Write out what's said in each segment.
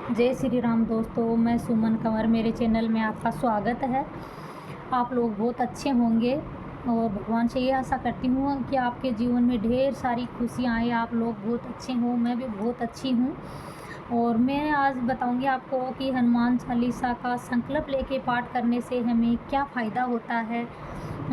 जय श्री राम दोस्तों, मैं सुमन कंवर, मेरे चैनल में आपका स्वागत है। आप लोग बहुत अच्छे होंगे और भगवान से ये आशा करती हूँ कि आपके जीवन में ढेर सारी खुशियाँ आए। आप लोग बहुत अच्छे हों, मैं भी बहुत अच्छी हूँ। और मैं आज बताऊँगी आपको कि हनुमान चालीसा का संकल्प लेके पाठ करने से हमें क्या फ़ायदा होता है,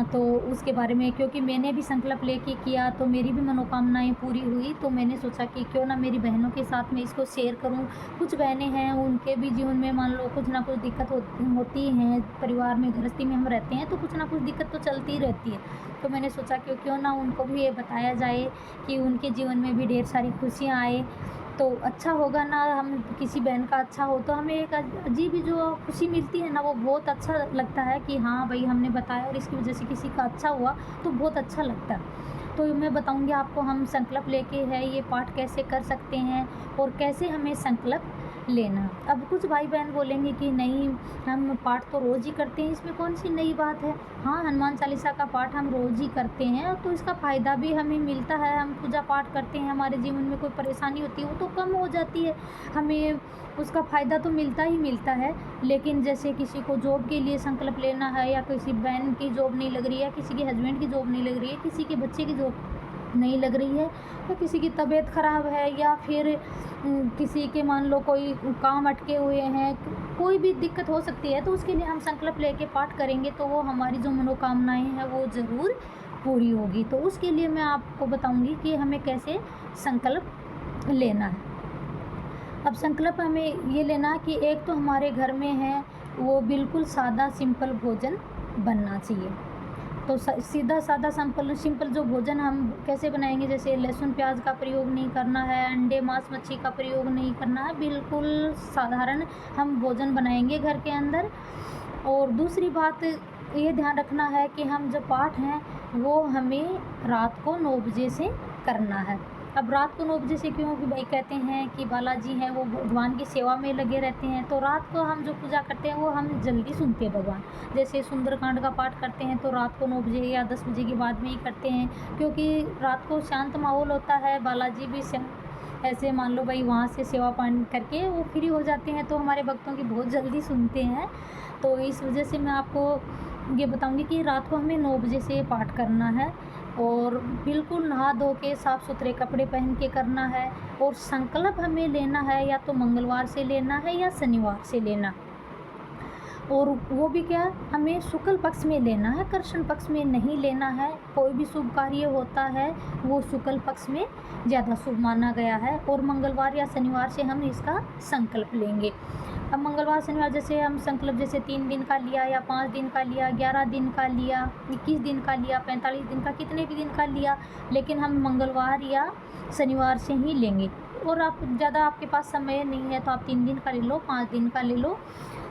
तो उसके बारे में। क्योंकि मैंने भी संकल्प लेके किया तो मेरी भी मनोकामनाएं पूरी हुई, तो मैंने सोचा कि क्यों ना मेरी बहनों के साथ में इसको शेयर करूं। कुछ बहनें हैं, उनके भी जीवन में मान लो कुछ ना कुछ दिक्कत होती हैं। परिवार में, गृहस्थी में हम रहते हैं तो कुछ ना कुछ दिक्कत तो चलती ही रहती है। तो मैंने सोचा कि क्यों ना उनको भी ये बताया जाए कि उनके जीवन में भी ढेर सारी खुशियाँ आए, तो अच्छा होगा ना। हम किसी बहन का अच्छा हो तो हमें एक अजीब ही जो खुशी मिलती है ना, वो बहुत अच्छा लगता है कि हाँ भाई, हमने बताया और इसकी वजह से किसी का अच्छा हुआ तो बहुत अच्छा लगता है। तो मैं बताऊंगी आपको हम संकल्प लेके है ये पाठ कैसे कर सकते हैं और कैसे हमें संकल्प लेना। अब कुछ भाई बहन बोलेंगे कि नहीं, हम पाठ तो रोज़ ही करते हैं, इसमें कौन सी नई बात है। हाँ, हनुमान चालीसा का पाठ हम रोज़ ही करते हैं तो इसका फ़ायदा भी हमें मिलता है। हम पूजा पाठ करते हैं, हमारे जीवन में कोई परेशानी होती है वो तो कम हो जाती है, हमें उसका फ़ायदा तो मिलता ही मिलता है। लेकिन जैसे किसी को जॉब के लिए संकल्प लेना है, या किसी बहन की जॉब नहीं लग रही है, किसी के हस्बैंड की जॉब नहीं लग रही है, किसी के बच्चे की जॉब नहीं लग रही है, या किसी की तबीयत ख़राब है, या फिर किसी के मान लो कोई काम अटके हुए हैं, कोई भी दिक्कत हो सकती है, तो उसके लिए हम संकल्प लेके पाठ करेंगे तो वो हमारी जो मनोकामनाएं हैं वो ज़रूर पूरी होगी। तो उसके लिए मैं आपको बताऊंगी कि हमें कैसे संकल्प लेना है। अब संकल्प हमें ये लेना है कि एक तो हमारे घर में है वो बिल्कुल सादा सिंपल भोजन बनना चाहिए। तो सीधा सादा सिंपल जो भोजन हम कैसे बनाएंगे, जैसे लहसुन प्याज का प्रयोग नहीं करना है, अंडे मांस मच्छी का प्रयोग नहीं करना है, बिल्कुल साधारण हम भोजन बनाएंगे घर के अंदर। और दूसरी बात ये ध्यान रखना है कि हम जो पाठ हैं वो हमें रात को 9 बजे से करना है। अब रात को 9 बजे से क्यों, कि भाई कहते हैं कि बालाजी हैं वो भगवान की सेवा में लगे रहते हैं, तो रात को हम जो पूजा करते हैं वो हम जल्दी सुनते हैं भगवान। जैसे सुंदरकांड का पाठ करते हैं तो रात को 9 बजे या 10 बजे के बाद में ही करते हैं, क्योंकि रात को शांत माहौल होता है। बालाजी भी ऐसे मान लो भाई वहाँ से सेवा पान करके वो फ्री हो जाते हैं, तो हमारे भक्तों की बहुत जल्दी सुनते हैं। तो इस वजह से मैं आपको ये बताऊंगी कि रात को हमें 9 बजे से पाठ करना है, और बिल्कुल नहा धो के साफ़ सुथरे कपड़े पहन के करना है। और संकल्प हमें लेना है या तो मंगलवार से लेना है या शनिवार से लेना, और वो भी क्या, हमें शुक्ल पक्ष में लेना है, कृष्ण पक्ष में नहीं लेना है। कोई भी शुभ कार्य होता है वो शुक्ल पक्ष में ज़्यादा शुभ माना गया है, और मंगलवार या शनिवार से हम इसका संकल्प लेंगे। अब मंगलवार शनिवार जैसे हम संकल्प जैसे 3 दिन का लिया या 5 दिन का लिया, 11 दिन का लिया, 21 दिन का लिया, 45 दिन का, कितने भी दिन का लिया, लेकिन हम मंगलवार या शनिवार से ही लेंगे। और आप ज़्यादा आपके पास समय नहीं है तो आप 3 दिन का ले लो, 5 दिन का ले लो,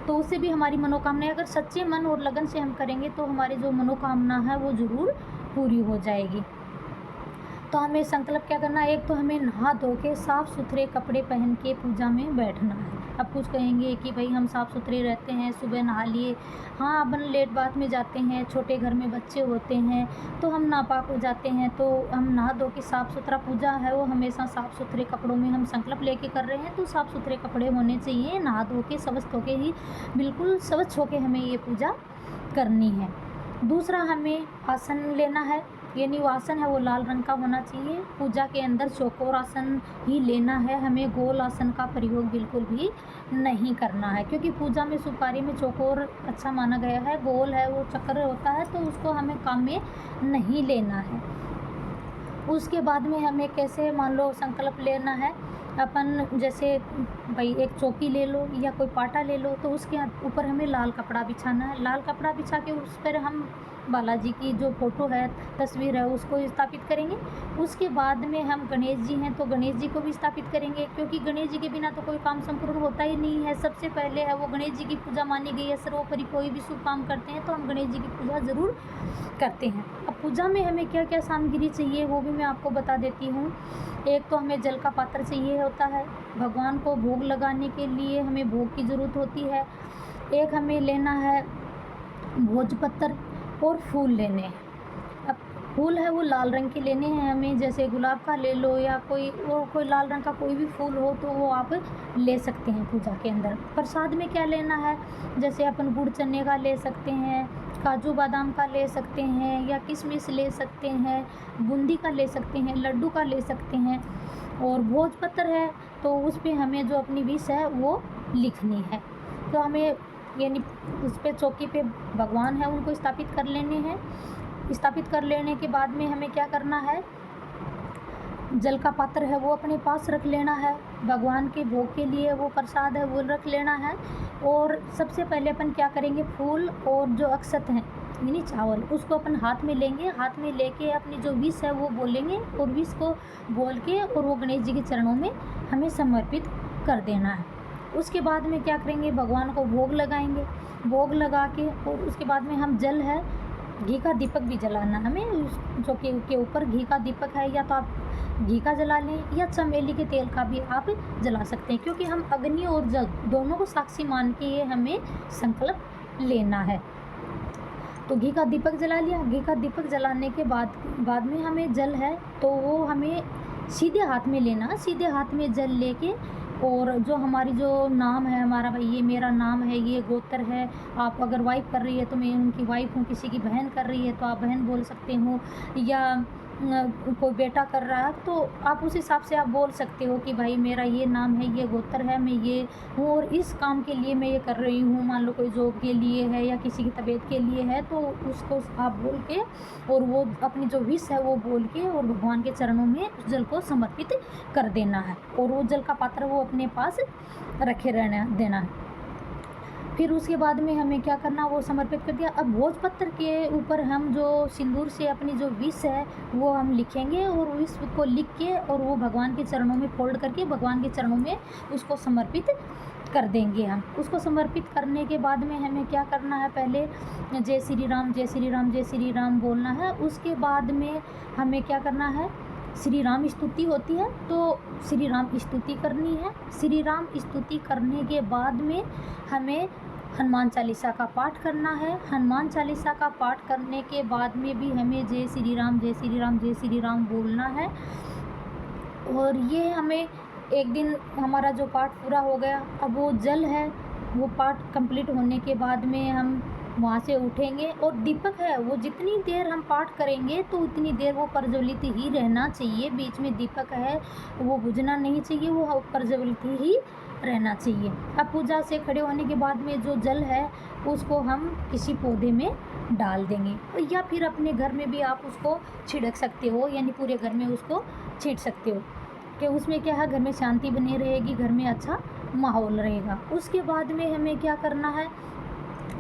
तो उससे भी हमारी मनोकामनाएं अगर सच्चे मन और लगन से हम करेंगे तो हमारी जो मनोकामना है वो ज़रूर पूरी हो जाएगी। तो हमें संकल्प क्या करना है, एक तो हमें नहा धो के साफ़ सुथरे कपड़े पहन के पूजा में बैठना है। अब कुछ कहेंगे कि भाई हम साफ़ सुथरे रहते हैं, सुबह नहा लिए। हाँ, अपन लेट बात में जाते हैं, छोटे घर में बच्चे होते हैं तो हम नापाक हो जाते हैं, तो हम नहा धो के साफ़ सुथरा पूजा है वो हमेशा साफ़ सुथरे कपड़ों में हम संकल्प लेके कर रहे हैं, तो साफ़ सुथरे कपड़े होने चाहिए। नहा धो के स्वच्छ होके ही, बिल्कुल स्वच्छ होके हमें ये पूजा करनी है। दूसरा, हमें आसन लेना है, यानी वो आसन है वो लाल रंग का होना चाहिए। पूजा के अंदर चौकोर आसन ही लेना है, हमें गोल आसन का प्रयोग बिल्कुल भी नहीं करना है, क्योंकि पूजा में शुभ कार्य में चौकोर अच्छा माना गया है। गोल है वो चक्र होता है, तो उसको हमें काम में नहीं लेना है। उसके बाद में हमें कैसे मान लो संकल्प लेना है, अपन जैसे भाई एक चौकी ले लो या कोई पाटा ले लो, तो उसके ऊपर हमें लाल कपड़ा बिछाना है। लाल कपड़ा बिछा के उस पर हम बालाजी की जो फ़ोटो है, तस्वीर है, उसको स्थापित करेंगे। उसके बाद में हम गणेश जी हैं तो गणेश जी को भी स्थापित करेंगे, क्योंकि गणेश जी के बिना तो कोई काम संपूर्ण होता ही नहीं है। सबसे पहले है वो गणेश जी की पूजा मानी गई है। सर्वोपरि कोई भी शुभ काम करते हैं तो हम गणेश जी की पूजा ज़रूर करते हैं। अब पूजा में हमें क्या क्या सामग्री चाहिए वो भी मैं आपको बता देती हूँ। एक तो हमें जल का पात्र चाहिए होता है, भगवान को भोग लगाने के लिए हमें भोग की ज़रूरत होती है। एक हमें लेना है भोजपत्र, और फूल लेने हैं। अब फूल है वो लाल रंग के लेने हैं हमें, जैसे गुलाब का ले लो या कोई और कोई लाल रंग का कोई भी फूल हो तो वो आप ले सकते हैं पूजा के अंदर। प्रसाद में क्या लेना है, जैसे अपन गुड़ चने का ले सकते हैं, काजू बादाम का ले सकते हैं, या किशमिश ले सकते हैं, बूंदी का ले सकते हैं, लड्डू का ले सकते हैं। और भोजपत्र है तो उस पे हमें जो अपनी विश है वो लिखनी है। तो हमें यानी उस पे चौकी पे भगवान है उनको स्थापित कर लेने हैं। स्थापित कर लेने के बाद में हमें क्या करना है, जल का पात्र है वो अपने पास रख लेना है, भगवान के भोग के लिए वो प्रसाद है वो रख लेना है। और सबसे पहले अपन क्या करेंगे, फूल और जो अक्षत हैं यानी चावल, उसको अपन हाथ में लेंगे। हाथ में लेके अपनी जो विश है वो बोलेंगे, और विश को बोल के और वो गणेश जी के चरणों में हमें समर्पित कर देना है। उसके बाद में क्या करेंगे, भगवान को भोग लगाएंगे। भोग लगा के और उसके बाद में हम जल है, घी का दीपक भी जलाना हमें। उस जो के ऊपर घी का दीपक है, या तो आप घी का जला लें या चमेली के तेल का भी आप जला सकते हैं, क्योंकि हम अग्नि और जल दोनों को साक्षी मान के ये हमें संकल्प लेना है। तो घी का दीपक जला लिया। घी का दीपक जलाने के बाद में हमें जल है तो वो हमें सीधे हाथ में लेना। सीधे हाथ में जल लेके, और जो हमारी जो नाम है हमारा, भाई ये मेरा नाम है, ये गोत्र है। आप अगर वाइफ कर रही है तो मैं उनकी वाइफ हूँ, किसी की बहन कर रही है तो आप बहन बोल सकते हो, या कोई बेटा कर रहा है तो आप उस हिसाब से आप बोल सकते हो कि भाई मेरा ये नाम है, ये गोत्र है, मैं ये हूँ और इस काम के लिए मैं ये कर रही हूँ। मान लो कोई जॉब के लिए है या किसी की तबीयत के लिए है, तो उसको आप बोल के और वो अपनी जो विश है वो बोल के और भगवान के चरणों में उस जल को समर्पित कर देना है। और वो जल का पात्र वो अपने पास रखे रहना देना है। फिर उसके बाद में हमें क्या करना, वो समर्पित कर दिया। अब भोजपत्र के ऊपर हम जो सिंदूर से अपनी जो विश है वो हम लिखेंगे, और विश को लिख के और वो भगवान के चरणों में फोल्ड करके भगवान के चरणों में उसको समर्पित कर देंगे हम। उसको समर्पित करने के बाद में हमें क्या करना है, पहले जय श्री राम जय श्री राम जय श्री राम बोलना है। उसके बाद में हमें क्या करना है, श्री राम स्तुति होती है तो श्री राम स्तुति करनी है। श्री राम स्तुति करने के बाद में हमें हनुमान चालीसा का पाठ करना है। हनुमान चालीसा का पाठ करने के बाद में भी हमें जय श्री राम जय श्री राम जय श्री राम बोलना है। और ये हमें एक दिन हमारा जो पाठ पूरा हो गया, अब वो जल है वो पाठ कंप्लीट होने के बाद में हम वहाँ से उठेंगे, और दीपक है वो जितनी देर हम पाठ करेंगे तो उतनी देर वो प्रज्वलित ही रहना चाहिए। बीच में दीपक है वो बुझना नहीं चाहिए, वो प्रज्वलित ही रहना चाहिए। अब पूजा से खड़े होने के बाद में जो जल है उसको हम किसी पौधे में डाल देंगे, या फिर अपने घर में भी आप उसको छिड़क सकते हो, यानी पूरे घर में उसको छींट सकते हो कि उसमें क्या है, घर में शांति बनी रहेगी, घर में अच्छा माहौल रहेगा। उसके बाद में हमें क्या करना है,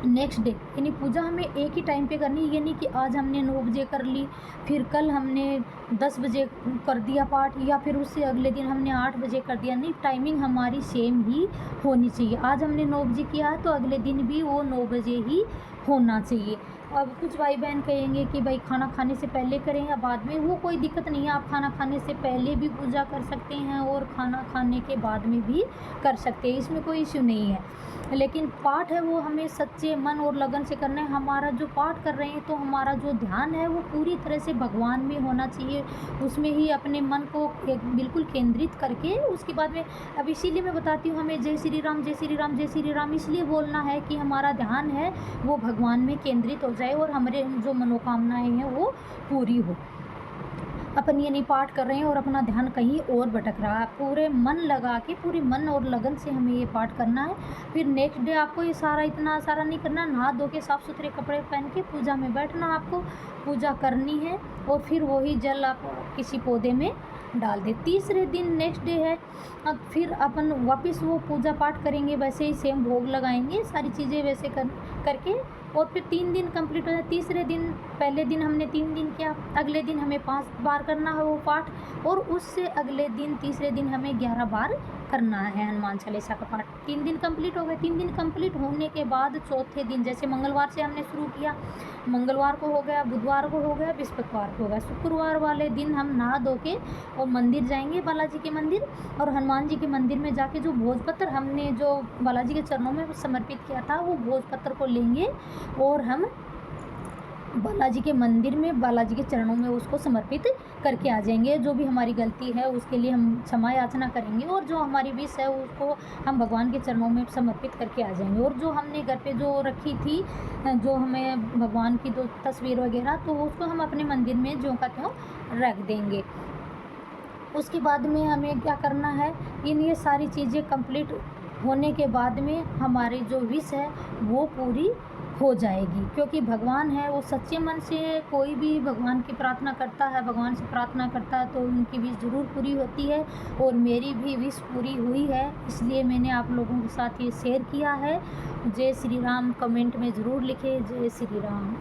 नेक्स्ट डे यानी पूजा हमें एक ही टाइम पे करनी है, यानी कि आज हमने 9 बजे कर ली, फिर कल हमने 10 बजे कर दिया पाठ, या फिर उससे अगले दिन हमने 8 बजे कर दिया। नहीं, टाइमिंग हमारी सेम ही होनी चाहिए। आज हमने 9 बजे किया है तो अगले दिन भी वो 9 बजे ही होना चाहिए। अब कुछ भाई बहन कहेंगे कि भाई खाना खाने से पहले करें या बाद में, वो कोई दिक्कत नहीं है। आप खाना खाने से पहले भी पूजा कर सकते हैं और खाना खाने के बाद में भी कर सकते हैं, इसमें कोई इश्यू नहीं है। लेकिन पाठ है वो हमें सच्चे मन और लगन से करना है। हमारा जो पाठ कर रहे हैं तो हमारा जो ध्यान है वो पूरी तरह से भगवान में होना चाहिए, उसमें ही अपने मन को बिल्कुल केंद्रित करके उसके बाद में। अब इसीलिए मैं बताती हूँ हमें जय श्री राम जय श्री राम जय श्री राम इसलिए बोलना है कि हमारा ध्यान है वो भगवान में केंद्रित हो जाए और हमारे जो मनोकामनाएं हैं वो पूरी हो। अपन ये नहीं पाठ कर रहे हैं और अपना ध्यान कहीं और भटक रहा है, पूरे मन लगा के पूरे मन और लगन से हमें ये पाठ करना है। फिर नेक्स्ट डे आपको ये सारा इतना सारा नहीं करना, नहा धो के साफ़ सुथरे कपड़े पहन के पूजा में बैठना, आपको पूजा करनी है और फिर वही जल आप किसी पौधे में डाल दे। तीसरे दिन नेक्स्ट डे है, अब फिर अपन वापस वो पूजा पाठ करेंगे, वैसे ही सेम भोग लगाएंगे, सारी चीज़ें वैसे करके और फिर 3 दिन कंप्लीट हो जाए। तीसरे दिन, पहले दिन हमने 3 दिन किया, अगले दिन हमें 5 बार करना है वो पाठ, और उससे अगले दिन तीसरे दिन हमें 11 बार करना है हनुमान चालीसा का पाठ। 3 दिन कंप्लीट हो गए। 3 दिन कंप्लीट होने के बाद चौथे दिन, जैसे मंगलवार से हमने शुरू किया, मंगलवार को हो गया, बुधवार को हो गया, बृहस्पतिवार को हो गया, शुक्रवार वाले दिन हम नहा धो के और मंदिर जाएंगे, बालाजी के मंदिर, और हनुमान जी के मंदिर में जाके जो भोजपत्र हमने जो बालाजी के चरणों में समर्पित किया था वो भोजपत्र को लेंगे और हम बालाजी के मंदिर में, बालाजी के चरणों में उसको समर्पित करके आ जाएंगे। जो भी हमारी गलती है उसके लिए हम क्षमा याचना करेंगे, और जो हमारी विश है उसको हम भगवान के चरणों में समर्पित करके आ जाएंगे। और जो हमने घर पे जो रखी थी, जो हमें भगवान की जो तस्वीर वगैरह, तो उसको हम अपने मंदिर में ज्यों का त्यों रख देंगे। उसके बाद में हमें क्या करना है, ये सारी चीज़ें कंप्लीट होने के बाद में हमारी जो विश है वो पूरी हो जाएगी। क्योंकि भगवान है वो सच्चे मन से कोई भी भगवान की प्रार्थना करता है, भगवान से प्रार्थना करता है, तो उनकी विश ज़रूर पूरी होती है। और मेरी भी विश पूरी हुई है, इसलिए मैंने आप लोगों के साथ ये शेयर किया है। जय श्री राम कमेंट में ज़रूर लिखें, जय श्री राम।